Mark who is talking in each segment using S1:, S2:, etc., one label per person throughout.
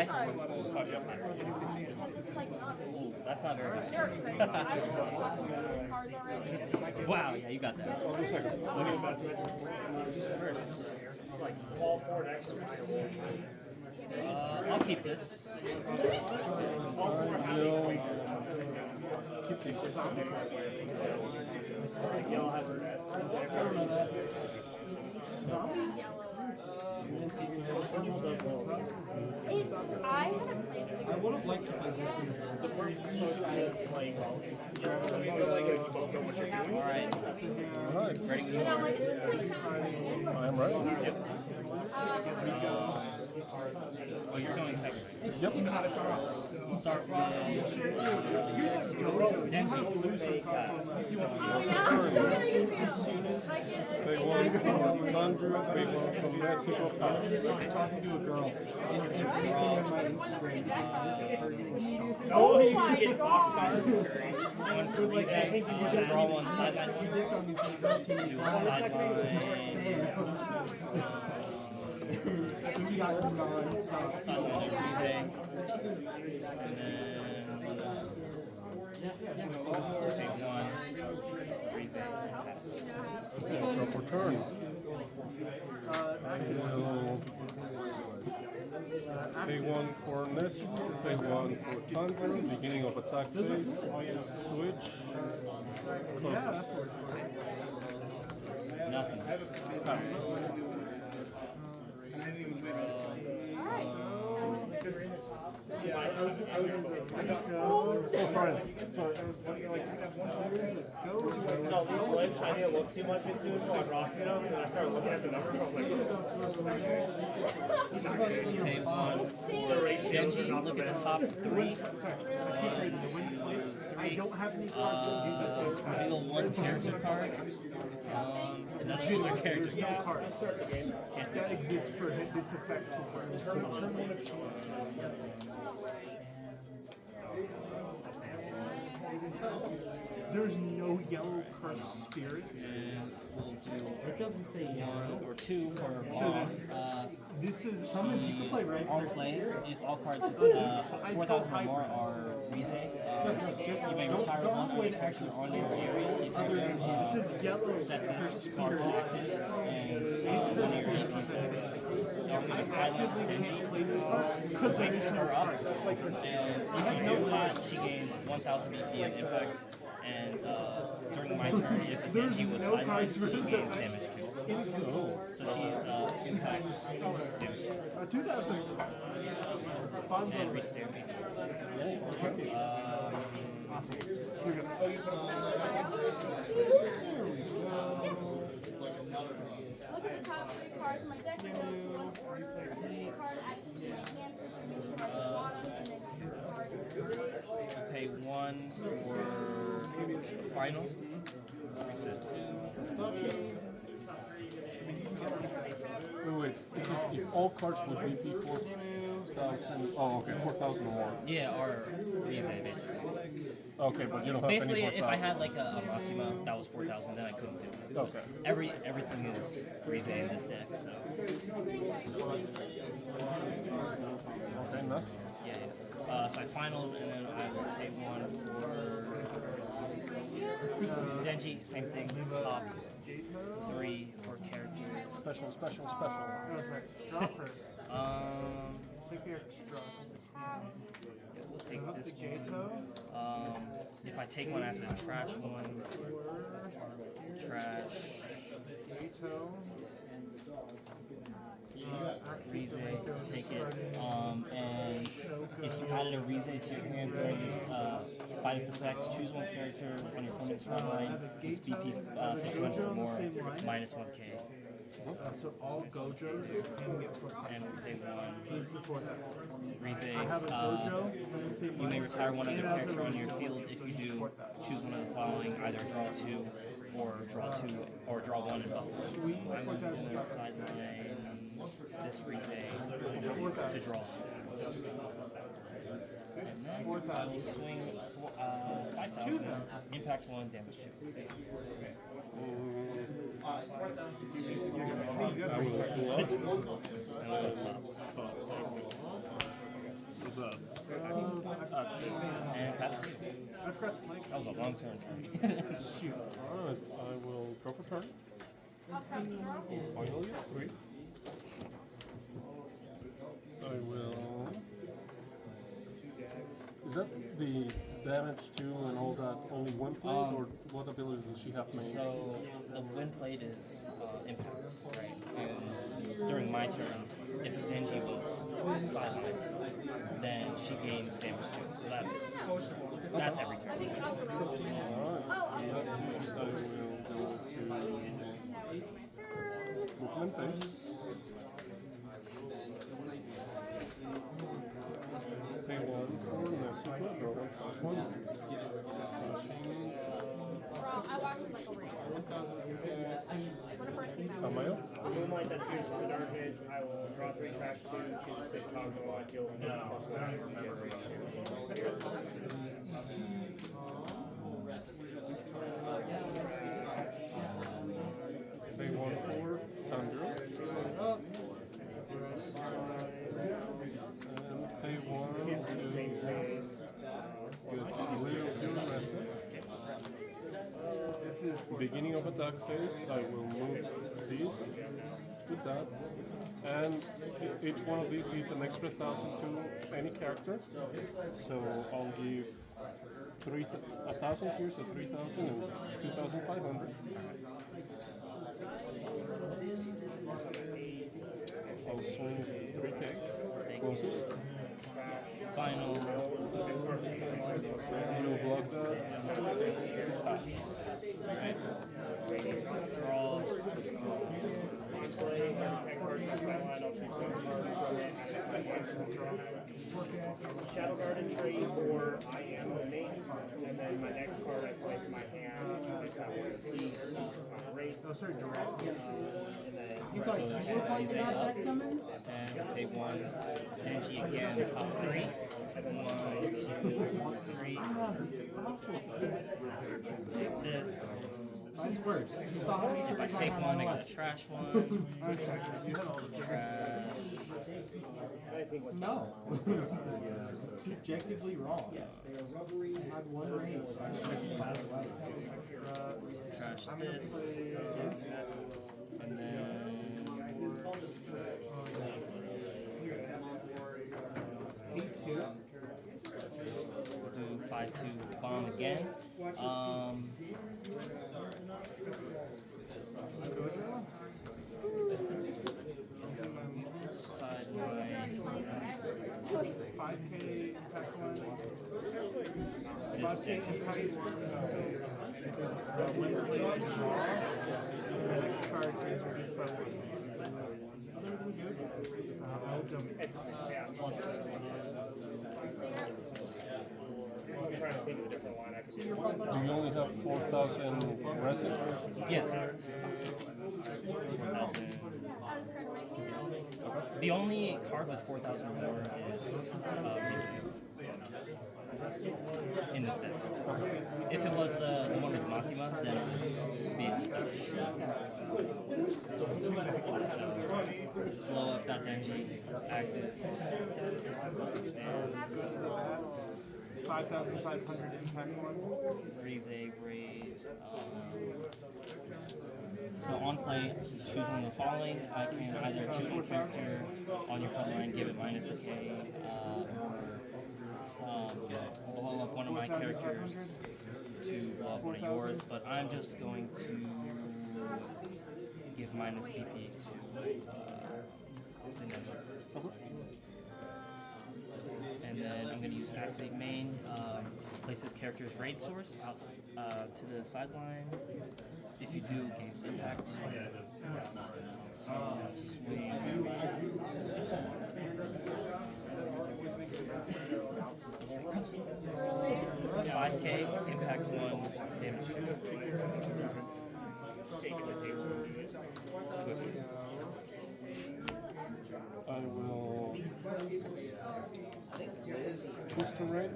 S1: high? Ooh, that's not very good. Wow, yeah, you got that. First. I'll keep this.
S2: Keep these.
S3: I would have liked to play this in the work playing well.
S1: Alright. Ready?
S2: I am ready.
S1: Yep. Oh, you're going second.
S2: Yep.
S1: Start with Denji.
S2: Big one from Tanjiro, big one from Mexico.
S3: I'm talking to a girl, and if anything on my Instagram, it's her getting shot.
S1: Oh, you can get box cards. One for Reze. Draw one sideline.
S3: You dipped on me for the girl team.
S1: Sideline.
S3: So we got non-stop.
S1: Sideline Reze. And then take one. Reze.
S2: So for turn. Take one for Nessie, take one for Tanjiro, beginning of attack phase, switch, closes.
S1: Nothing.
S2: Pass. Oh, sorry.
S4: No, these lists I didn't look too much into until I proxy them, and I started looking at the numbers. I was like,
S1: Pay one. Denji, look at the top three.
S3: I don't have any cards.
S1: Reveal one character card. None of these are character cards. Can't do
S3: That
S1: that.
S3: exists for this effect to work. There's no yellow cursed spirits.
S1: And we'll do
S3: It doesn't say yellow.
S1: one or two for bomb.
S3: This is summons you can play red
S1: On
S3: cursed
S1: play,
S3: spirits.
S1: if all cards 4,000 or more are Reze, you may retire one on your character or on your area if you
S3: This is yellow
S1: set
S3: cursed
S1: this card to
S3: spirits.
S1: active and one of your APs there. So I'm going to silence Denji, wake her up, and if you do that, she gains 1,000 BP of impact, and during my turn, if Denji was sidelined, she gains damage too. So she's impact damage too.
S3: 2000.
S1: And restare me.
S5: Look at the top three cards in my deck. One order, a card active in my hand, information card at the bottom, and then two cards.
S1: Pay one for the final. Reset two.
S2: Wait, it's just if all cards would be 4,000. Oh, okay, 4,000 or more.
S1: Yeah, or Reze basically.
S2: Okay, but you don't have
S1: Basically,
S2: any
S1: if I
S2: 4,000.
S1: had like a Makima that was 4,000, then I couldn't do it.
S2: Okay.
S1: Everything is Reze in this deck, so
S2: Okay, nice.
S1: yeah. So I finaled, and then I will pay one for Denji. Same thing. Top three for character.
S2: Special.
S1: We'll take this one. If I take one, I have to trash one. Trash. Reze to take it. And if you added a Reze to your hand during this, by this effect, choose one character on your opponent's front line with BP 1500 or more, minus 1k.
S3: So all Gojos can get put
S1: And pay one.
S3: This is the fourth one.
S1: Reze.
S3: I have a Gojo.
S1: You may retire one other character on your field. If you do, choose one of the following: either draw two, or draw one and buffalo. I'm going to sideline this Reze to draw two. And then I will swing 5,000, impact one, damage two.
S2: I will go up.
S1: And I'll go top.
S2: was that?
S1: And pass to you. That was a long turn.
S2: Shoot. Alright, I will go for turn. Finally, 3. I will. Is that the damage too and all that only one plate, or what abilities does she have made?
S1: So the wind plate is impact, right? And during my turn, if a Denji was sidelined, then she gains damage too. So that's every turn.
S2: Alright, in that case, I will go to movement phase. Pay 1 for Nesuke, draw 1, trash 1. Trashing.
S5: I walked like a ring. Like when it first came out.
S2: Tamayo.
S4: Moonlight that pierces for darkness, I will draw 3 trash 2, choose a sick combo, I feel +1
S2: Pay 1 for Tanjiro. And pay 1 to get Reze. Beginning of attack phase, I will move these with that. And each one of these gives an extra 1,000 to any character. So I'll give 1,000 here, so 3,000 and 2,500. I'll swing 3K. Closest.
S1: Final.
S2: You'll block that.
S1: Right. Draw.
S4: play 10 cards on the sideline, I'll choose 1 card from it. Shadow Garden trade for I am the main, and then my next card I play from my hand. I've got 1 fleet, not great.
S3: Oh, sorry, direct.
S4: And then
S3: You thought you were playing that back, Cummins?
S1: And pay 1. Denji again, top 3. 1, 2, 3. Take this.
S3: Mine's worse. You saw how many
S1: If I
S3: turns
S1: take
S3: had
S1: 1, I
S3: left.
S1: get a trash 1. Trash.
S3: No. It's objectively wrong. I had 1 range. So I should have 5 left.
S1: Trash this. And then. We'll do 5-2 bomb again. Sideline.
S3: 5K impact 1.
S1: This
S3: 5K
S1: deck.
S3: impact 1. When we draw, the next card is by 1. Other than good, I'll jump.
S4: I'm trying to think of a different line I could do.
S2: Do you only have 4,000 resins?
S1: Yes. 4,000. The only card with 4,000 or more is Reze in this deck. If it was the one with Makima, then it would be so, blow up that Denji, active, stands,
S3: 5,500 impact 1.
S1: Reze, raid. So on play, choose one of the following. I can either choose one character on your front line, give it -1K, or blow up one of my characters to blow up one of yours. But I'm just going to give -PP to the Nezuko. And then I'm going to use activate main. Place this character's raid source out to the sideline. If you do, gains impact. So swing. 5K, impact 1, damage 2.
S2: I will choose to raid.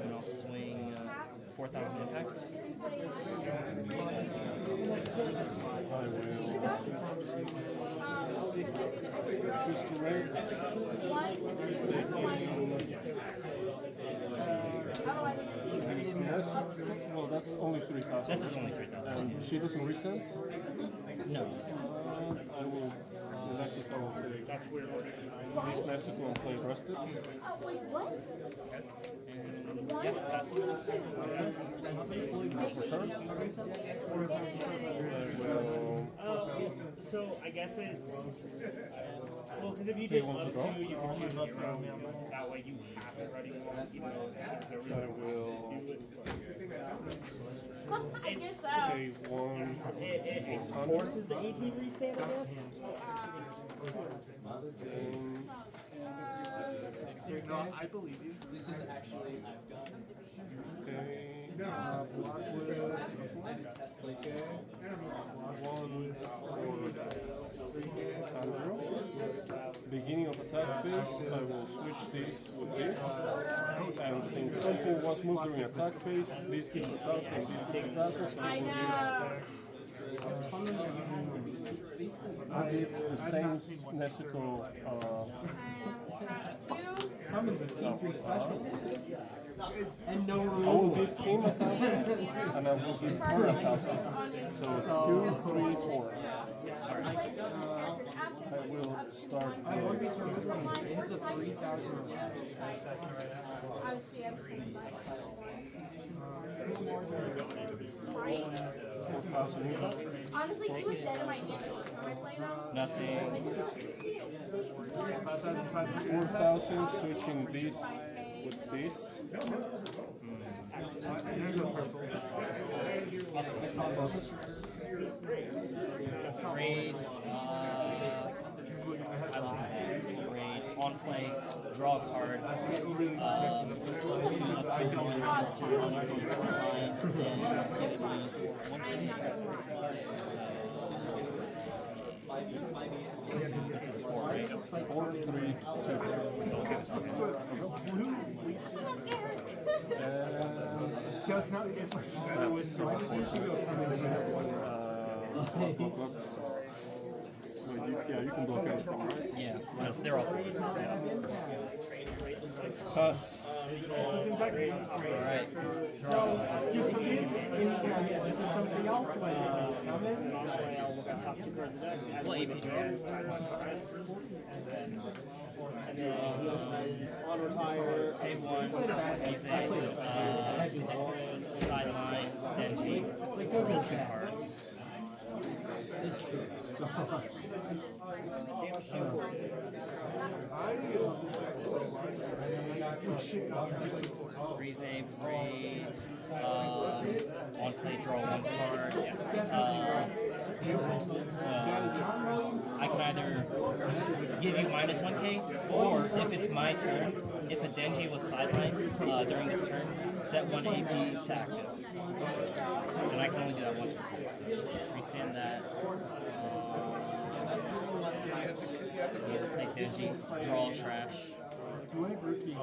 S1: And I'll swing 4,000 impact.
S2: I will choose choose to raid.
S5: 1 to 2
S2: Yes, well, that's only 3,000.
S1: This is only 3,000.
S2: And she doesn't resend?
S1: No.
S2: I will, in that case, I will take this Nesticle and play Rusted.
S5: Oh, wait, what?
S1: Yeah, that's
S2: Return.
S4: So I guess it's well, because if you did low 2, you could choose 0. That way you have it ready one, even though there
S2: I will
S5: I guess so.
S2: pay 1
S4: it forces the AP reset, I guess.
S3: No, I believe you. This is actually Bloodwood. Okay.
S2: 1 for Tanjiro. Beginning of attack phase, I will switch this with this. And since something was moved during attack phase, this gives 1,000 and this gives 1,000, so
S5: I
S2: I will
S5: know.
S2: give the same Nesticle.
S3: Cummins of C3 specials. And no
S2: I will
S3: rule.
S2: give him 1,000 and I will give her 1,000. So 2, 3, 4. I will start
S3: I won't be surprised if it's a 3,000 or less.
S5: Honestly, he was dead in my hand. When I played him.
S1: nothing.
S2: 4,000, switching this with this. Process.
S1: Raid. I will raid. On play. Draw a card. Choose up to 1 character on your line and get at least 1 thing. This is a 4, right?
S2: 4, 3, 2.
S1: So okay, it's okay.
S3: Does not get much better with so much.
S2: Yeah, you can block anything, right?
S1: Yeah, they're all 4s.
S2: Pass.
S1: Alright.
S3: You forgive something else when Cummins.
S1: What AP do you have?
S3: On retire.
S1: Pay 1, Reze, sideline, Denji, draw 2 cards. Reze, raid, on play, draw 1 card. So I can either give you minus 1k, or if it's my turn, if a Denji was sidelined during this turn, set 1 AP to active. And I can only do that once per turn. So freestand that. Play Denji, draw trash.
S3: Do I have root key?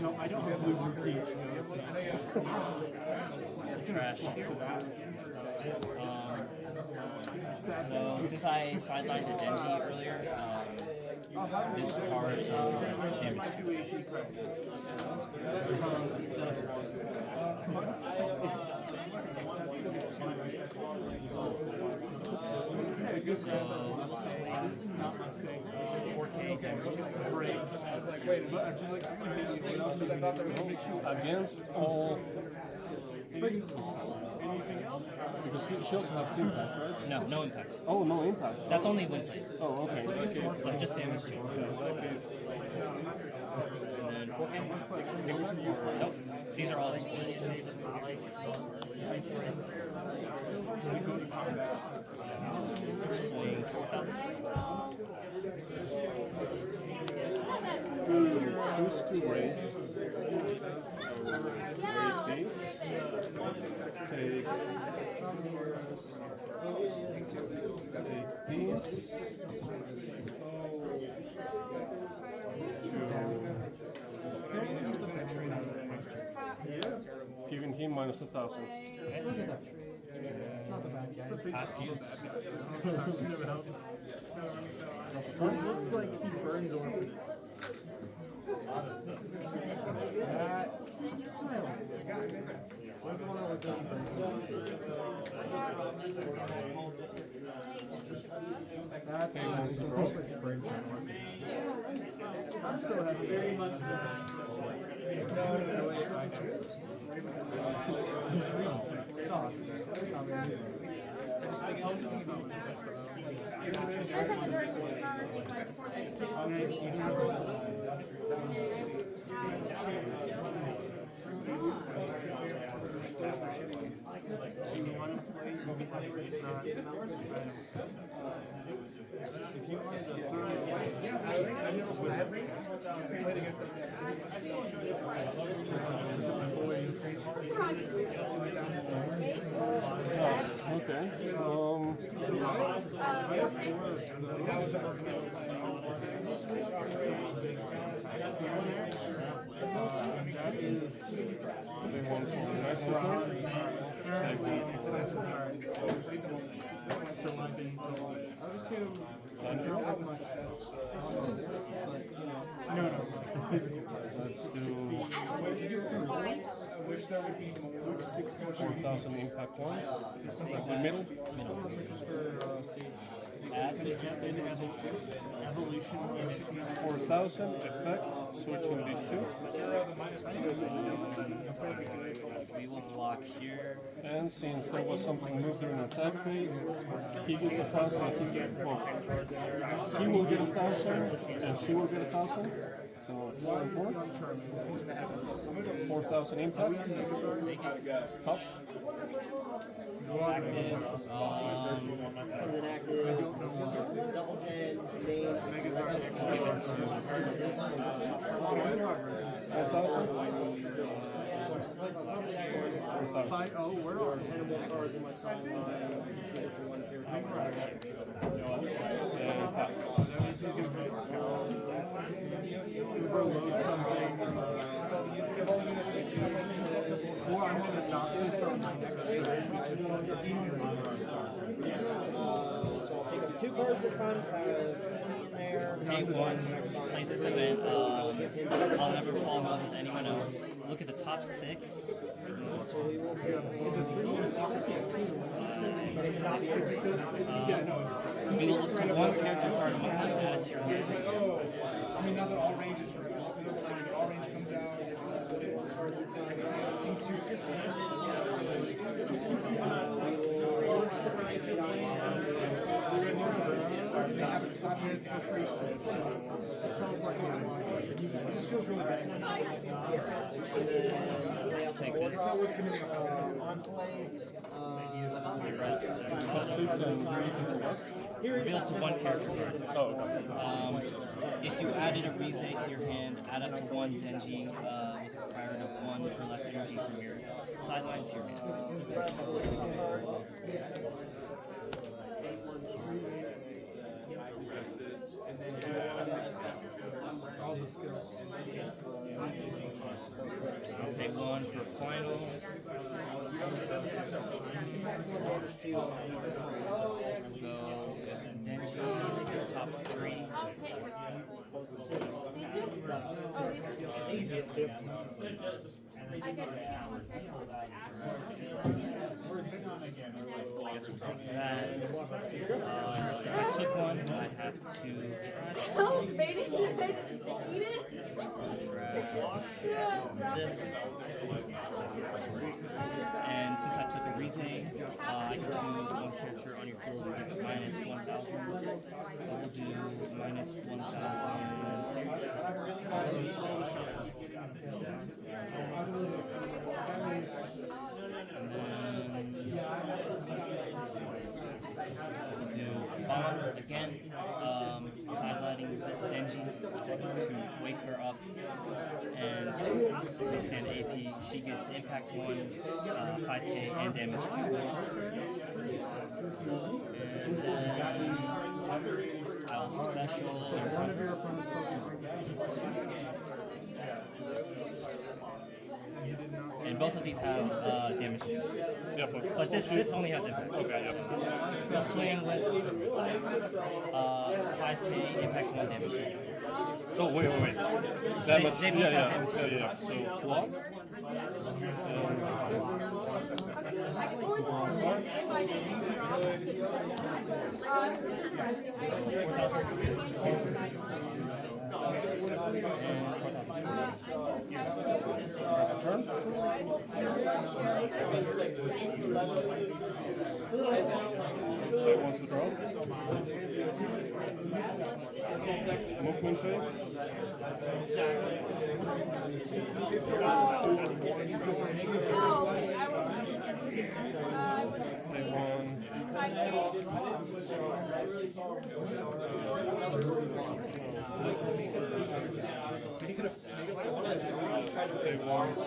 S3: No, I don't have blue root key.
S1: Trash. So since I sidelined the Denji earlier, this card is damage 4k damage 2.
S2: Against all. Because she also has impact, right?
S1: No, no impact.
S2: Oh, no impact.
S1: That's only win play.
S2: Oh, okay. In that case,
S1: So just damage 2.
S2: in that case,
S1: And then 4k. Nope. These are all just 4s. Swing 4,000.
S2: choose to raid. Raid these. Take these. Giving him minus 1,000.
S3: Not the bad guy.
S1: Pass to you.
S3: looks like he burns orphans. That smile. Where's the one that looks like he burns That's the brain I'm so happy. Sauce. If you wanted to throw it away, I never played against them.
S2: Okay.
S3: That is
S2: They want to nice
S3: I would assume
S2: Tanjiro?
S3: not much. No.
S2: Let's do 4,000 impact one. The middle.
S3: Evolution.
S2: 4,000 effect. Switching these two.
S1: We will block here.
S2: And since there was something moved during attack phase, he gets 1,000 and he will get 1,000 and she will get 1,000. So 4 and 4. 4,000 impact. Top.
S1: Active. Double gen, main, give it to her.
S2: 4,000.
S3: 5-0, we're on.
S2: And pass.
S3: Or I'm going to knock this on my next
S4: Two cards this time, there.
S1: A1, play this event. I'll never fall in love with anyone else. Look at the top 6. You will look to one character card and add it to your hand.
S6: I mean, now that all range is for all range comes out.
S1: Take this. The rest.
S2: Top 6 and what?
S1: Reveal to one character card.
S2: Oh, okay.
S1: If you added a Reze to your hand, add up to 1 Denji with a requirement of 1 or less energy from your sideline to your hand.
S3: all the skills.
S1: Pick one for final. Go with Denji, top 3.
S4: Easiest too.
S5: I get to choose one character with
S1: I guess we'll take that. If I took one, I'd have to trash
S5: I'm debating to eat it.
S1: this. And since I took a Reze, I can choose one character on your field to give it minus 1,000. So we'll do minus 1,000. And then we'll do bomb again, sidelighting this Denji to wake her up and withstand AP. She gets impact 1, 5k, and damage 2. And then I'll special. And both of these have damage too.
S2: Yeah,
S1: But this only has impact.
S2: Okay, yeah.
S1: We'll swing with 5k impact 1 damage to you.
S2: Oh, wait. Damage.
S1: They both
S2: yeah.
S1: have damage.
S2: So, block. Turn. I want to draw. Movement phase. They want. They want.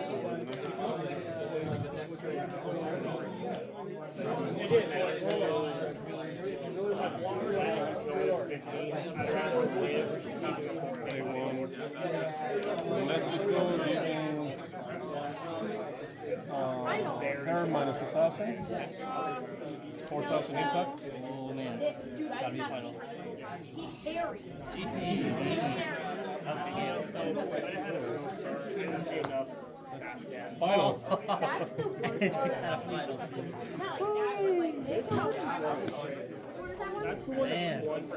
S2: They want Mexico giving hair minus 1,000, 4,000 impact.
S1: Oh man,
S5: Dude,
S1: it's
S5: I
S1: gotta be
S5: cannot
S1: final.
S5: He buried.
S1: GG. That's the game.
S4: I didn't see enough fast gas.
S2: Final.
S5: That's the worst
S1: You
S5: part.
S1: had a final too.
S5: Not like that, but like this.
S4: That's the one
S1: Man.
S4: that's one for